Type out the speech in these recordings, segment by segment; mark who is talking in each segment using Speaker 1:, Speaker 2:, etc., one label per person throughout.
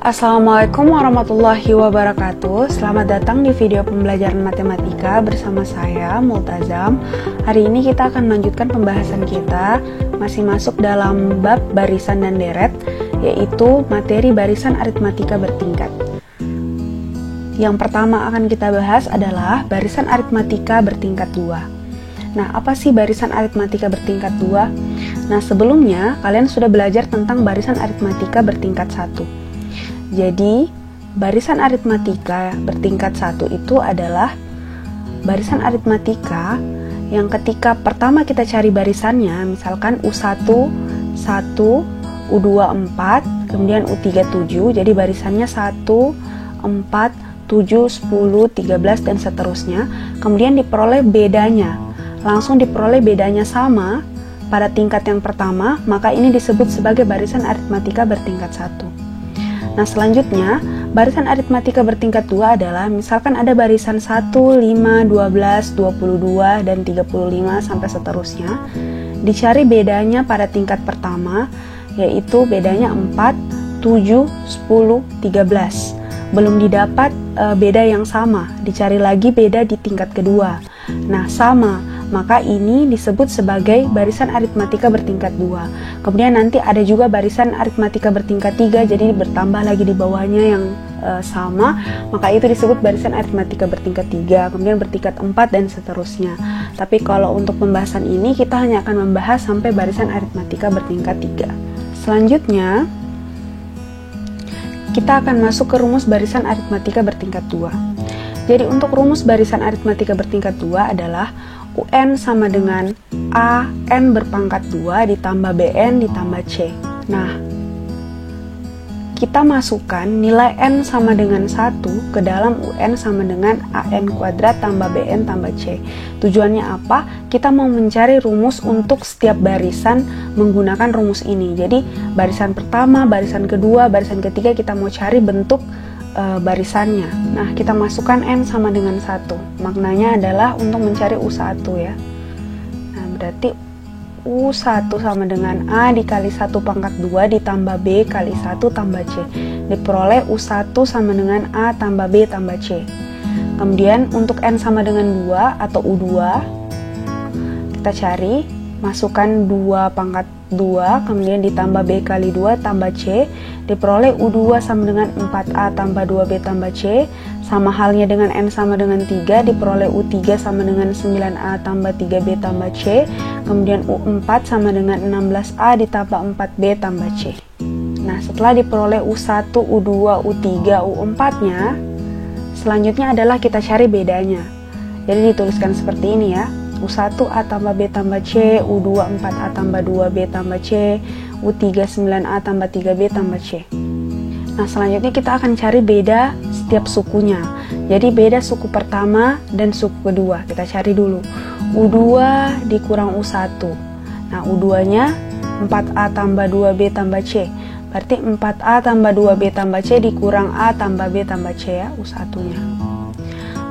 Speaker 1: Assalamualaikum warahmatullahi wabarakatuh. Selamat datang di video pembelajaran matematika bersama saya, Multazam. Hari ini kita akan melanjutkan pembahasan kita, masih masuk dalam bab barisan dan deret, yaitu materi barisan aritmatika bertingkat. Yang pertama akan kita bahas adalah barisan aritmatika bertingkat 2. Nah, apa sih barisan aritmatika bertingkat 2? Nah, sebelumnya kalian sudah belajar tentang barisan aritmatika bertingkat 1. Jadi, barisan aritmatika bertingkat 1 itu adalah barisan aritmatika yang ketika pertama kita cari barisannya, misalkan U1, 1, U2, 4, kemudian U3, 7, jadi barisannya 1, 4, 7, 10, 13, dan seterusnya. Kemudian diperoleh bedanya, langsung diperoleh bedanya sama pada tingkat yang pertama, maka ini disebut sebagai barisan aritmatika bertingkat 1. Nah, selanjutnya, barisan aritmatika bertingkat 2 adalah misalkan ada barisan 1, 5, 12, 22, dan 35 sampai seterusnya. Dicari bedanya pada tingkat pertama, yaitu bedanya 4, 7, 10, 13. Belum didapat beda yang sama, dicari lagi beda di tingkat kedua. Nah, sama, maka ini disebut sebagai barisan aritmatika bertingkat 2. Kemudian nanti ada juga barisan aritmatika bertingkat 3, jadi bertambah lagi di bawahnya yang sama, maka itu disebut barisan aritmatika bertingkat 3, kemudian bertingkat 4, dan seterusnya. Tapi kalau untuk pembahasan ini kita hanya akan membahas sampai barisan aritmatika bertingkat 3. Selanjutnya kita akan masuk ke rumus barisan aritmatika bertingkat 2. Jadi untuk rumus barisan aritmatika bertingkat 2 adalah UN sama dengan A N berpangkat 2 ditambah BN ditambah C. Nah, kita masukkan nilai N sama dengan 1 ke dalam UN sama dengan AN kuadrat tambah BN tambah C. Tujuannya apa? Kita mau mencari rumus untuk setiap barisan menggunakan rumus ini. Jadi barisan pertama, barisan kedua, barisan ketiga kita mau cari bentuk barisannya. Nah, kita masukkan N sama dengan 1. Maknanya adalah untuk mencari U1 ya. Nah, berarti U1 sama dengan A dikali 1 pangkat 2 ditambah B kali 1 tambah C. Diperoleh U1 sama dengan A tambah B tambah C. Kemudian untuk N sama dengan 2 atau U2, kita cari, masukkan 2 pangkat 2, kemudian ditambah B kali 2 tambah C, diperoleh U2 sama dengan 4A tambah 2B tambah C, sama halnya dengan N sama dengan 3, diperoleh U3 sama dengan 9A tambah 3B tambah C, kemudian U4 sama dengan 16A ditambah 4B tambah C. Nah, setelah diperoleh U1, U2, U3, U4-nya, selanjutnya adalah kita cari bedanya. Jadi dituliskan seperti ini ya. U1 A tambah B tambah C, U2 4A tambah 2B tambah C, U3 9A tambah 3B tambah C. Nah, selanjutnya kita akan cari beda setiap sukunya. Jadi beda suku pertama dan suku kedua. Kita cari dulu. U2 dikurang U1. Nah, U2-nya 4A tambah 2B tambah C. Berarti 4A tambah 2B tambah C dikurang A tambah B tambah C ya, U1-nya.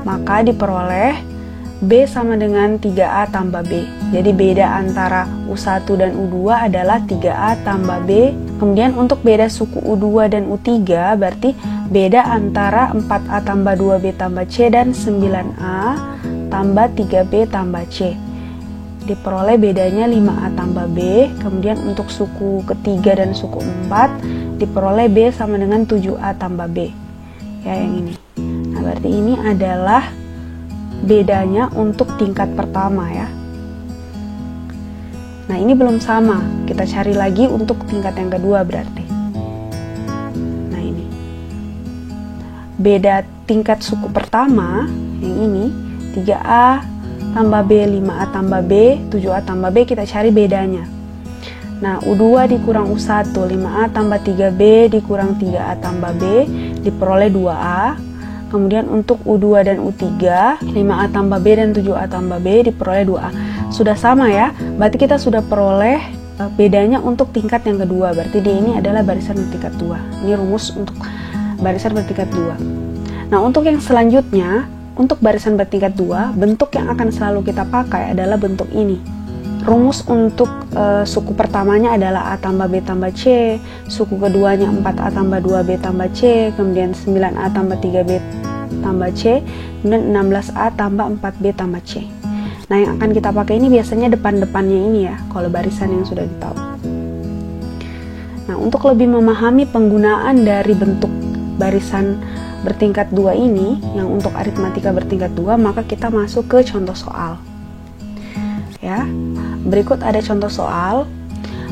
Speaker 1: Maka diperoleh B sama dengan 3A tambah B. Jadi beda antara U1 dan U2 adalah 3A tambah B. Kemudian untuk beda suku U2 dan U3 berarti beda antara 4A tambah 2B tambah C dan 9A tambah 3B tambah C. Diperoleh bedanya 5A tambah B. Kemudian untuk suku ketiga dan suku 4 diperoleh B sama dengan 7A tambah B. Ya, yang ini. Nah, berarti ini adalah bedanya untuk tingkat pertama ya. Nah, ini belum sama, kita cari lagi untuk tingkat yang kedua berarti. Nah, ini beda tingkat suku pertama yang ini 3A tambah B, 5A tambah B, 7A tambah B, kita cari bedanya. Nah, U2 dikurang U1, 5A tambah 3B dikurang 3A tambah B, diperoleh 2A. Kemudian untuk U2 dan U3, 5A tambah B dan 7A tambah B diperoleh 2A. Sudah sama ya, berarti kita sudah peroleh bedanya untuk tingkat yang kedua. Berarti di ini adalah barisan bertingkat 2. Ini rumus untuk barisan bertingkat 2. Nah, untuk yang selanjutnya, untuk barisan bertingkat 2, bentuk yang akan selalu kita pakai adalah bentuk ini. rumus untuk suku pertamanya adalah A tambah B tambah C, suku keduanya 4A tambah 2B tambah C, kemudian 9A tambah 3B tambah C, kemudian 16A tambah 4B tambah C. Nah, yang akan kita pakai ini biasanya depan-depannya ini ya, kalau barisan yang sudah ditahu. Nah, untuk lebih memahami penggunaan dari bentuk barisan bertingkat 2 ini, yang untuk aritmatika bertingkat 2, maka kita masuk ke contoh soal. Ya, berikut ada contoh soal.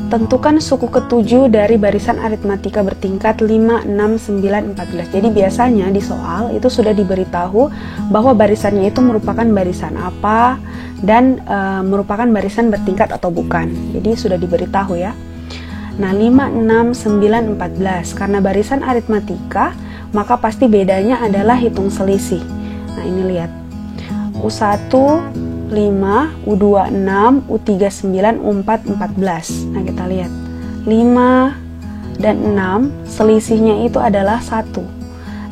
Speaker 1: Tentukan suku ketujuh dari barisan aritmatika bertingkat 5, 6, 9, 14. Jadi biasanya di soal itu sudah diberitahu bahwa barisannya itu merupakan barisan apa dan merupakan barisan bertingkat atau bukan. Jadi sudah diberitahu ya. Nah, 5, 6, 9, 14. Karena barisan aritmatika, maka pasti bedanya adalah hitung selisih. Nah, ini lihat. U1 5, U2 6, U3 9, U4 14. Nah, kita lihat 5 dan 6 selisihnya itu adalah 1.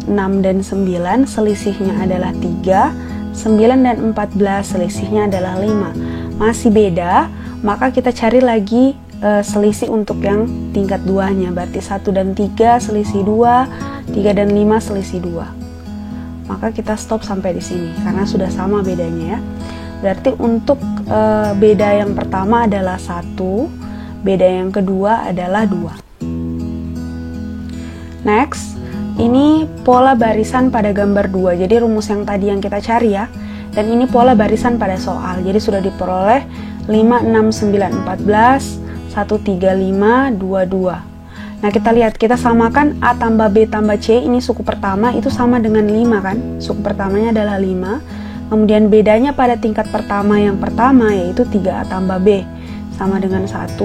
Speaker 1: 6 dan 9 selisihnya adalah 3. 9 dan 14 selisihnya adalah 5. Masih beda, maka kita cari lagi selisih untuk yang tingkat 2-nya. Berarti 1 dan 3 selisih 2, 3 dan 5 selisih 2. Maka kita stop sampai di sini karena sudah sama bedanya ya. Berarti untuk beda yang pertama adalah 1, beda yang kedua adalah 2. Next, ini pola barisan pada gambar 2. Jadi rumus yang tadi yang kita cari ya. Dan ini pola barisan pada soal. Jadi sudah diperoleh 5, 6, 9, 14, 1, 3, 5, 2, 2. Nah, kita lihat, kita samakan A tambah B tambah C, ini suku pertama itu sama dengan 5 kan. Suku pertamanya adalah 5. Kemudian bedanya pada tingkat pertama yang pertama yaitu 3A tambah B sama dengan 1,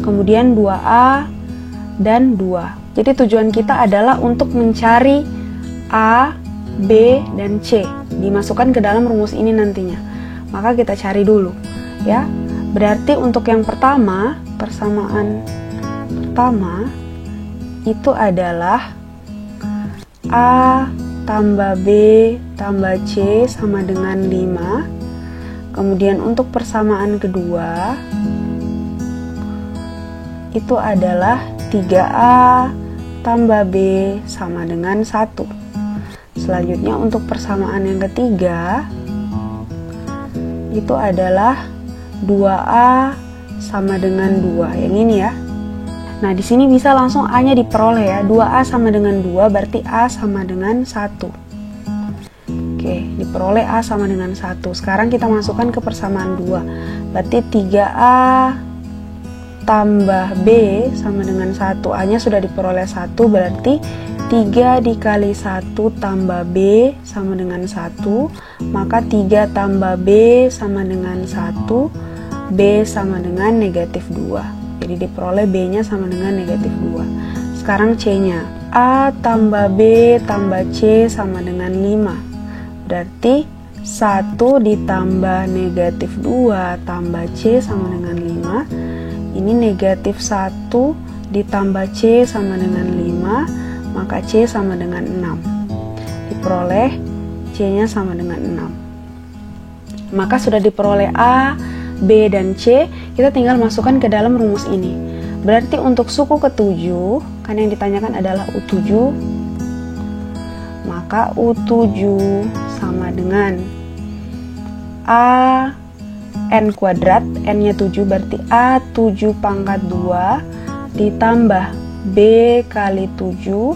Speaker 1: kemudian 2A dan 2. Jadi tujuan kita adalah untuk mencari A, B, dan C. Dimasukkan ke dalam rumus ini nantinya. Maka kita cari dulu ya. Berarti untuk yang pertama, persamaan pertama itu adalah A tambah B tambah C sama dengan 5. Kemudian untuk persamaan kedua itu adalah 3A tambah B sama dengan 1. Selanjutnya untuk persamaan yang ketiga itu adalah 2A sama dengan 2. Yang ini ya. Nah, di sini bisa langsung A-nya diperoleh ya. 2A sama dengan 2 berarti A sama dengan 1. Oke, diperoleh A sama dengan 1. Sekarang kita masukkan ke persamaan 2. Berarti 3A tambah B sama dengan 1. A-nya sudah diperoleh 1, berarti 3 dikali 1 tambah B sama dengan 1. Maka 3 tambah B sama dengan 1. B sama dengan negatif 2. Jadi diperoleh B-nya sama dengan negatif 2. Sekarang C-nya. A tambah B tambah C sama dengan 5. Berarti 1 ditambah negatif 2 tambah C sama dengan 5. Ini negatif 1 ditambah C sama dengan 5. Maka C sama dengan 6. Diperoleh C-nya sama dengan 6. Maka sudah diperoleh A, B, dan C, kita tinggal masukkan ke dalam rumus ini. Berarti untuk suku ketujuh, kan yang ditanyakan adalah U7, maka U7 sama dengan A N kuadrat, N-nya 7, berarti A7 pangkat 2 ditambah B kali 7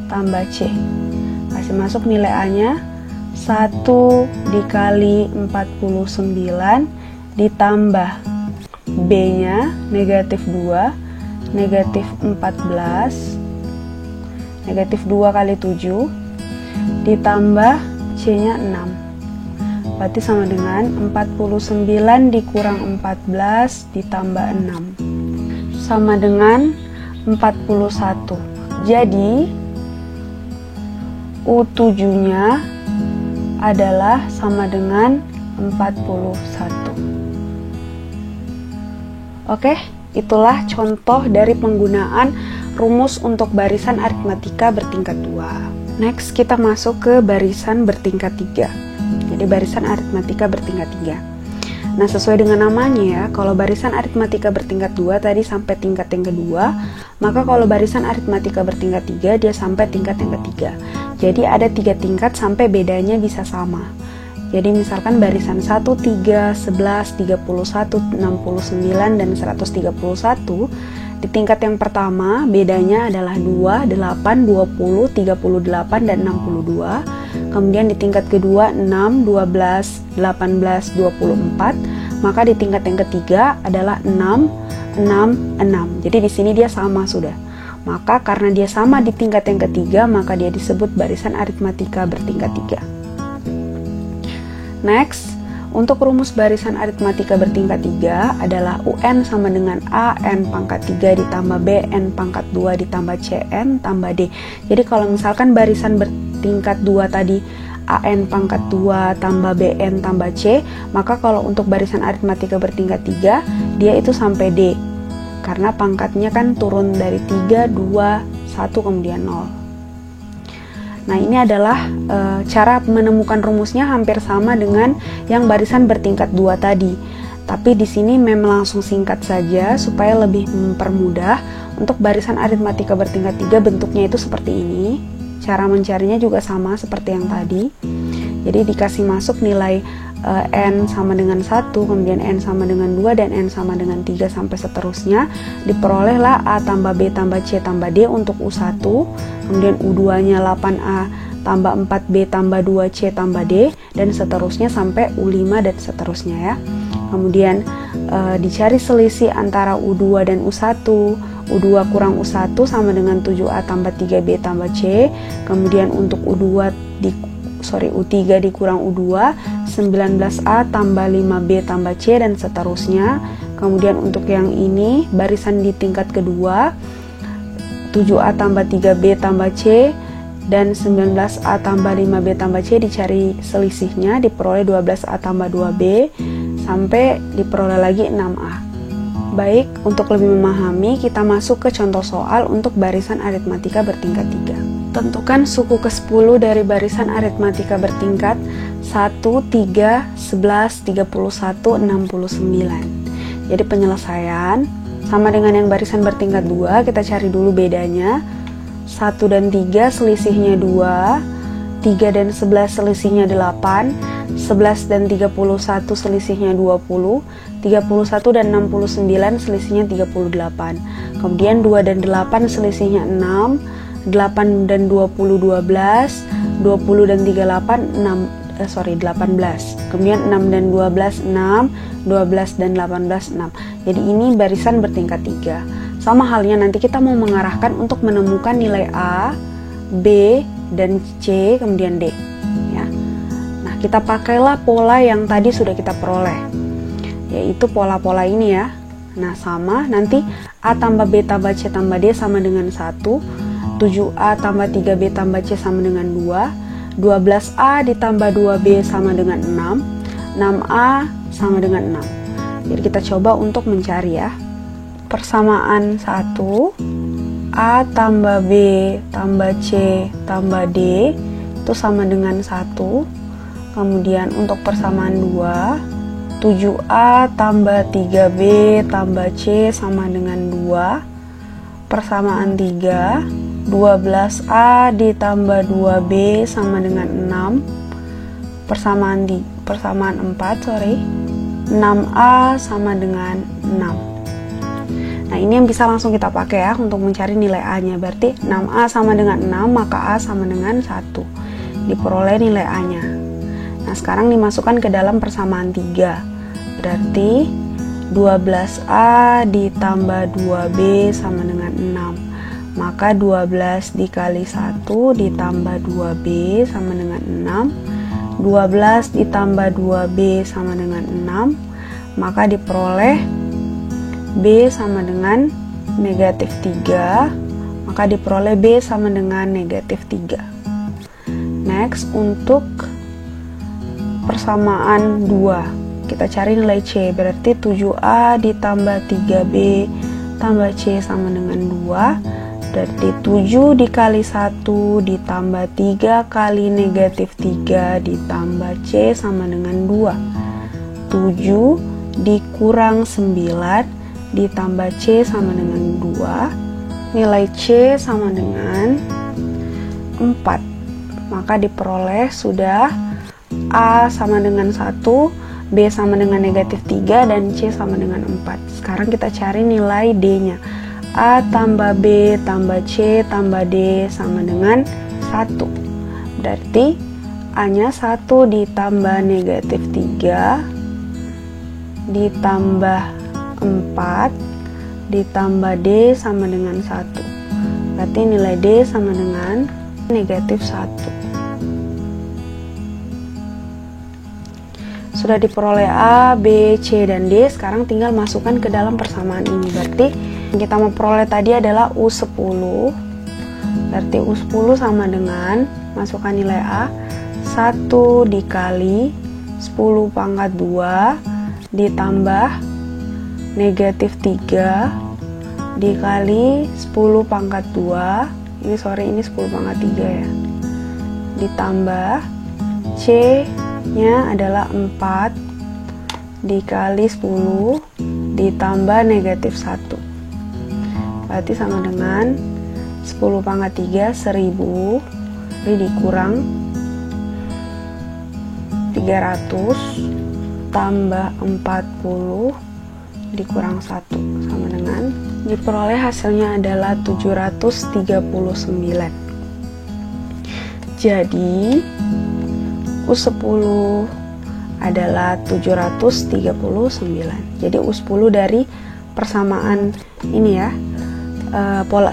Speaker 1: tambah C. Kasih masuk nilai A-nya, 1 dikali 49 ditambah B-nya negatif 2, negatif 14, negatif 2 kali 7, ditambah C-nya 6. Berarti sama dengan 49 dikurang 14 ditambah 6. Sama dengan 41. Jadi, U7-nya adalah sama dengan 41. Oke, itulah contoh dari penggunaan rumus untuk barisan aritmatika bertingkat 2. Next, kita masuk ke barisan bertingkat 3. Jadi barisan aritmatika bertingkat 3. Nah, sesuai dengan namanya ya, kalau barisan aritmatika bertingkat 2 tadi sampai tingkat yang kedua, maka kalau barisan aritmatika bertingkat 3 dia sampai tingkat yang ketiga. Jadi ada 3 tingkat sampai bedanya bisa sama. Jadi misalkan barisan 1, 3, 11, 31, 69, dan 131, di tingkat yang pertama bedanya adalah 2, 8, 20, 38, dan 62. Kemudian di tingkat kedua 6, 12, 18, 24. Maka di tingkat yang ketiga adalah 6, 6, 6. Jadi di sini dia sama sudah. Maka karena dia sama di tingkat yang ketiga, maka dia disebut barisan aritmatika bertingkat 3. Next, untuk rumus barisan aritmatika bertingkat 3 adalah UN sama dengan A N pangkat 3 ditambah B N pangkat 2 ditambah C N tambah D. Jadi kalau misalkan barisan bertingkat 2 tadi A N pangkat 2 tambah B N tambah C, maka kalau untuk barisan aritmatika bertingkat 3 dia itu sampai D. Karena pangkatnya kan turun dari 3, 2, 1 kemudian 0. Nah, ini adalah cara menemukan rumusnya hampir sama dengan yang barisan bertingkat 2 tadi. Tapi di sini memang langsung singkat saja supaya lebih mempermudah. Untuk barisan aritmatika bertingkat 3 bentuknya itu seperti ini. Cara mencarinya juga sama seperti yang tadi. Jadi dikasih masuk nilai N sama dengan 1, kemudian N sama dengan 2, dan N sama dengan 3 sampai seterusnya. Diperolehlah A tambah B tambah C tambah D untuk U1, kemudian U2 nya 8A tambah 4B tambah 2C tambah D, dan seterusnya sampai U5 dan seterusnya ya. Kemudian dicari selisih antara U2 dan U1. U2 kurang U1 sama dengan 7A tambah 3B tambah C. Kemudian untuk U3 dikurang U2, 19A tambah 5B tambah C, dan seterusnya. Kemudian untuk yang ini barisan di tingkat kedua, 7A tambah 3B tambah C dan 19A tambah 5B tambah C, dicari selisihnya, diperoleh 12A tambah 2B sampai diperoleh lagi 6A. Baik, untuk lebih memahami kita masuk ke contoh soal untuk barisan aritmatika bertingkat 3. Tentukan suku ke-10 dari barisan aritmatika bertingkat 1, 3, 11, 31, 69. Jadi penyelesaian sama dengan yang barisan bertingkat 2, kita cari dulu bedanya. 1 dan 3 selisihnya 2, 3 dan 11 selisihnya 8, 11 dan 31 selisihnya 20, 31 dan 69 selisihnya 38. Kemudian 2 dan 8 selisihnya 6, 8 dan 20 12, 20 dan 38 18. Kemudian 6 dan 12 6, 12 dan 18 6. Jadi ini barisan bertingkat 3. Sama halnya nanti kita mau mengarahkan untuk menemukan nilai A, B, dan C kemudian D ya. Nah, kita pakailah pola yang tadi sudah kita peroleh, yaitu pola-pola ini ya. Nah, sama nanti A tambah B tambah C tambah D sama dengan 1, 7A tambah 3B tambah C sama dengan 2, 12A ditambah 2B sama dengan 6, 6A sama dengan 6. Jadi kita coba untuk mencari ya. Persamaan 1, A tambah B tambah C tambah D itu sama dengan 1. Kemudian untuk persamaan 2, 7A tambah 3B tambah C sama dengan 2. Persamaan 3, 12A ditambah 2B sama dengan 6. Persamaan 4, 6A sama dengan 6. Nah, ini yang bisa langsung kita pakai ya untuk mencari nilai A-nya. Berarti 6A sama dengan 6, maka A sama dengan 1. Diperoleh nilai A-nya. Nah, sekarang dimasukkan ke dalam persamaan 3. Berarti 12A ditambah 2B sama dengan 6. Maka 12 dikali 1 ditambah 2B sama dengan 6. 12 ditambah 2B sama dengan 6. Maka diperoleh B sama dengan negatif 3. Maka diperoleh B sama dengan negatif 3. Next, untuk persamaan 2, kita cari nilai C. Berarti 7A ditambah 3B tambah C sama dengan 2. Berarti 7 dikali 1 ditambah 3 kali negatif 3 ditambah C sama dengan 2. 7 dikurang 9 ditambah C sama dengan 2. Nilai C sama dengan 4. Maka diperoleh sudah A sama dengan 1, B sama dengan negatif 3, dan C sama dengan 4. Sekarang kita cari nilai D-nya. A tambah B tambah C tambah D sama dengan 1. Berarti A-nya 1 ditambah negatif 3 ditambah 4 ditambah D sama dengan 1. Berarti nilai D sama dengan negatif 1. Sudah diperoleh A, B, C, dan D. Sekarang tinggal masukkan ke dalam persamaan ini. Berarti yang kita mau peroleh tadi adalah U10. Berarti U10 sama dengan, masukkan nilai A, 1 dikali 10 pangkat 2 ditambah negatif 3 dikali 10 pangkat 2. Ini 10 pangkat 3 ya. Ditambah C nya adalah 4 dikali 10 ditambah negatif 1. Berarti sama dengan 10 pangkat 3 1000. Ini dikurang 300 tambah 40 dikurang 1 sama dengan, diperoleh hasilnya adalah 739. Jadi U10 adalah 739. Jadi U10 dari persamaan ini ya, pola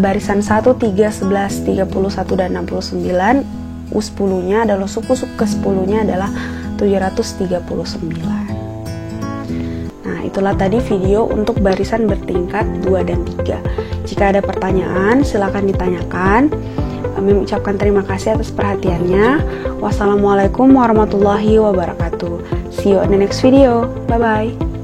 Speaker 1: barisan 1, 3, 11, 31, dan 69. U10 nya adalah suku ke 10 nya adalah 739. Nah, itulah tadi video untuk barisan bertingkat 2 dan 3. Jika ada pertanyaan silahkan ditanyakan. Kami mengucapkan terima kasih atas perhatiannya. Wassalamualaikum warahmatullahi wabarakatuh. See you on the next video. Bye bye.